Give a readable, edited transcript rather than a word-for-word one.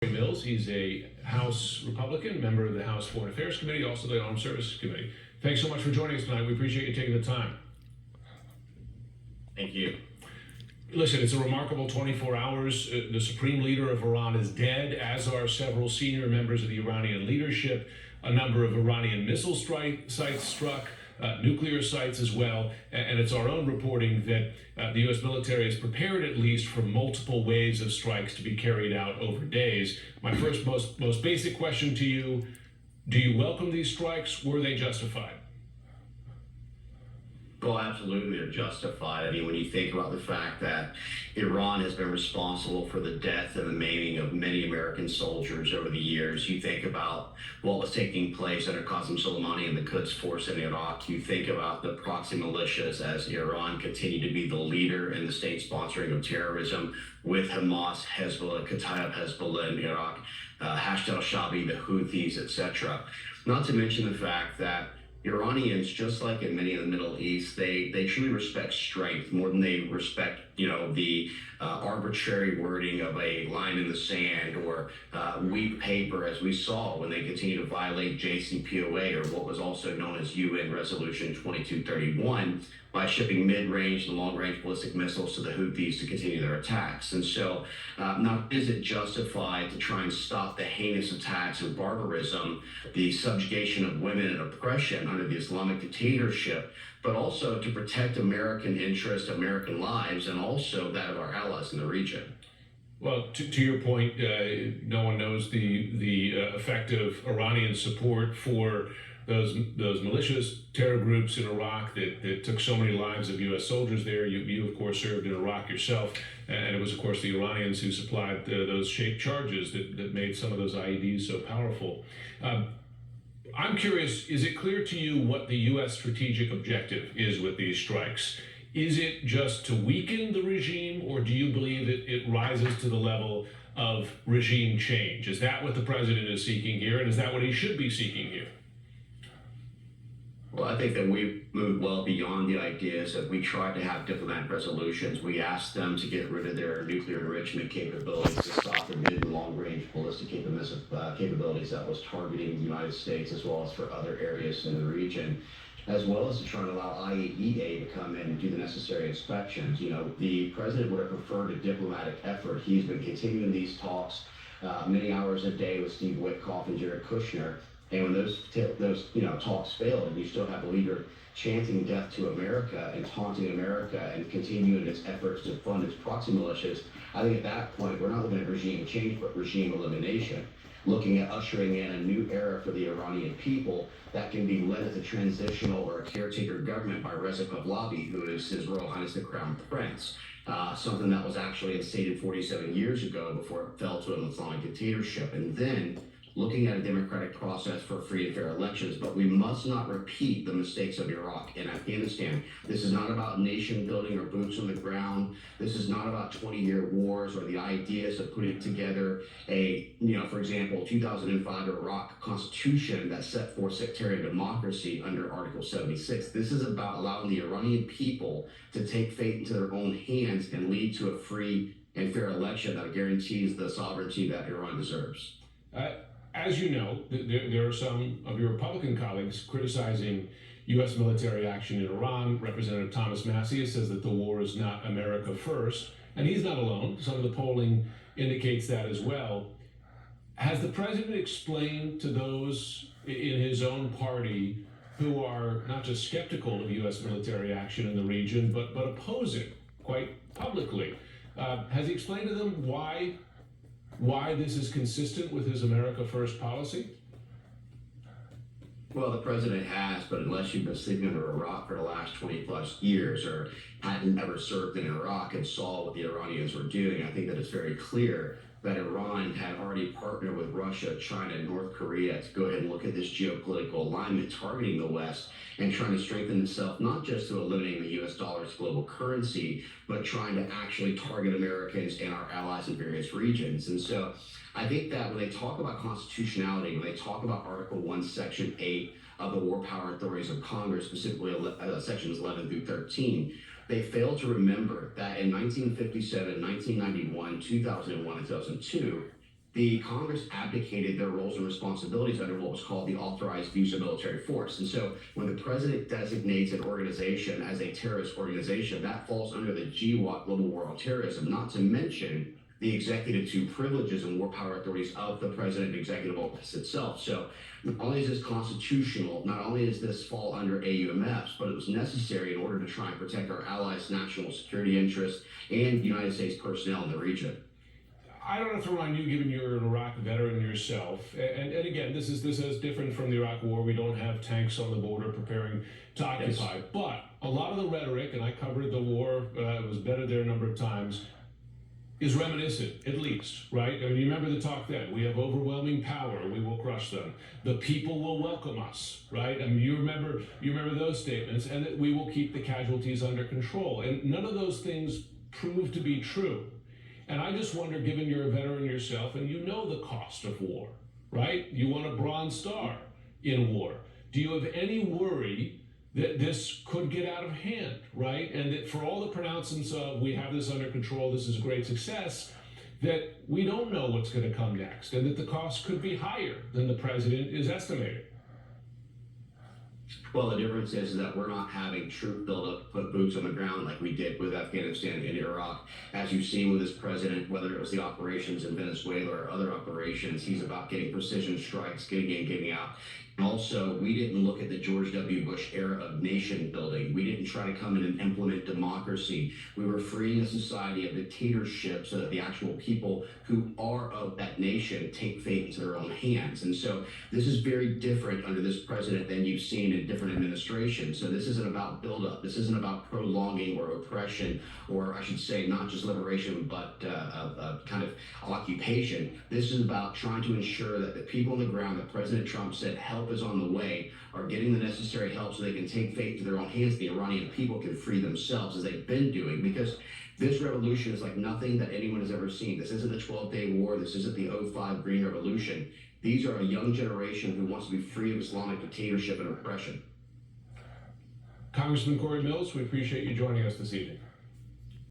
Mills. He's a House Republican, member of the House Foreign Affairs Committee, also the Armed Services Committee. Thanks so much for joining us tonight. We appreciate you taking the time. Thank you. Listen, it's a remarkable 24 hours. The supreme leader of Iran is dead, as are several senior members of the Iranian leadership. A number of Iranian missile sites struck, nuclear sites as well. And it's our own reporting that the U.S. military is prepared at least for multiple waves of strikes to be carried out over days. My first, most basic question to you, do you welcome these strikes? Were they justified? Well, absolutely, they're justified. I mean, when you think about the fact that Iran has been responsible for the death and the maiming of many American soldiers over the years, you think about what was taking place under Qasem Soleimani and the Quds Force in Iraq, you think about the proxy militias as Iran continued to be the leader in the state sponsoring of terrorism with Hamas, Hezbollah, Kataib Hezbollah in Iraq, Hashd al-Shabi, the Houthis, etc. Not to mention the fact that Iranians, just like in many of the Middle East, they truly respect strength more than they respect, the arbitrary wording of a line in the sand or weak paper, as we saw when they continue to violate JCPOA, or what was also known as UN Resolution 2231, by shipping mid-range and long-range ballistic missiles to the Houthis to continue their attacks. And so not is it justified to try and stop the heinous attacks of barbarism, the subjugation of women and oppression under the Islamic dictatorship, but also to protect American interests, American lives, and also that of our allies in the region. Well, to your point, no one knows the effect of Iranian support for those malicious terror groups in Iraq that took so many lives of U.S. soldiers there. You of course, served in Iraq yourself, and it was, of course, the Iranians who supplied those shaped charges that made some of those IEDs so powerful. I'm curious, is it clear to you what the U.S. strategic objective is with these strikes? Is it just to weaken the regime, or do you believe it rises to the level of regime change? Is that what the president is seeking here, and is that what he should be seeking here? Well, I think that we've moved well beyond the ideas that we tried to have diplomatic resolutions. We asked them to get rid of their nuclear enrichment capabilities, to stop the mid and long-range ballistic capabilities that was targeting the United States as well as for other areas in the region, as well as to try and allow IAEA to come in and do the necessary inspections. The president would have preferred a diplomatic effort. He's been continuing these talks many hours a day with Steve Witkoff and Jared Kushner. And when those talks fail, and you still have a leader chanting death to America and taunting America and continuing its efforts to fund its proxy militias, I think at that point, we're not looking at regime change, but regime elimination, looking at ushering in a new era for the Iranian people that can be led as a transitional or a caretaker government by Reza Pahlavi, who is His Royal Highness the Crown Prince. Something that was actually instated 47 years ago before it fell to an Islamic dictatorship. And then looking at a democratic process for free and fair elections, but we must not repeat the mistakes of Iraq and Afghanistan. This is not about nation building or boots on the ground. This is not about 20-year wars or the ideas of putting together a, for example, 2005 Iraq constitution that set forth sectarian democracy under Article 76. This is about allowing the Iranian people to take fate into their own hands and lead to a free and fair election that guarantees the sovereignty that Iran deserves. As you know, there are some of your Republican colleagues criticizing U.S. military action in Iran. Representative Thomas Massie says that the war is not America first, and he's not alone. Some of the polling indicates that as well. Has the president explained to those in his own party who are not just skeptical of U.S. military action in the region, but opposing quite publicly, has he explained to them why this is consistent with his America First policy? Well, the president has, but unless you've been sleeping under a rock for the last 20 plus years or hadn't ever served in Iraq and saw what the Iranians were doing, I think that it's very clear that Iran had already partnered with Russia, China, and North Korea to go ahead and look at this geopolitical alignment targeting the West and trying to strengthen itself, not just to eliminating the U.S. dollar as global currency, but trying to actually target Americans and our allies in various regions. And so I think that when they talk about constitutionality, when they talk about Article 1, Section 8 of the War Power Authorities of Congress, specifically Sections 11 through 13, they fail to remember that in 1957, 1991, 2001, and 2002, the Congress abdicated their roles and responsibilities under what was called the authorized use of military force. And so when the president designates an organization as a terrorist organization, that falls under the GWOT, Global War on Terrorism, not to mention the executive to privileges and war power authorities of the president and executive office itself. So not only is this constitutional, not only does this fall under AUMFs, but it was necessary in order to try and protect our allies' national security interests and United States personnel in the region. I don't have to remind you, given you're an Iraq veteran yourself, and again, this is different from the Iraq War. We don't have tanks on the border preparing to occupy. Yes. But a lot of the rhetoric, and I covered the war, was better there a number of times, is reminiscent, at least, right? I mean, you remember the talk then. We have overwhelming power. We will crush them. The people will welcome us, right? I mean, you remember those statements, and that we will keep the casualties under control. And none of those things proved to be true. And I just wonder, given you're a veteran yourself and you know the cost of war, right? You won a Bronze Star in war. Do you have any worry that this could get out of hand, right? And that for all the pronouncements of we have this under control, this is a great success, that we don't know what's going to come next and that the cost could be higher than the president is estimating? Well, the difference is that we're not having troop buildup, put boots on the ground like we did with Afghanistan and Iraq. As you've seen with this president, whether it was the operations in Venezuela or other operations, he's about getting precision strikes, getting in, getting out. And also, we didn't look at the George W. Bush era of nation building. We didn't try to come in and implement democracy. We were freeing a society of dictatorship so that the actual people who are of that nation take fate into their own hands. And so this is very different under this president than you've seen in different administrations. So this isn't about buildup. This isn't about prolonging or oppression, or I should say not just liberation, but kind of occupation. This is about trying to ensure that the people on the ground that President Trump said help is on the way are getting the necessary help so they can take fate into their own hands. The Iranian people can free themselves, as they've been doing, because this revolution is like nothing that anyone has ever seen. This isn't the 12-Day War. This isn't the 05 Green Revolution. These are a young generation who wants to be free of Islamic dictatorship and oppression. Congressman Corey Mills, we appreciate you joining us this evening.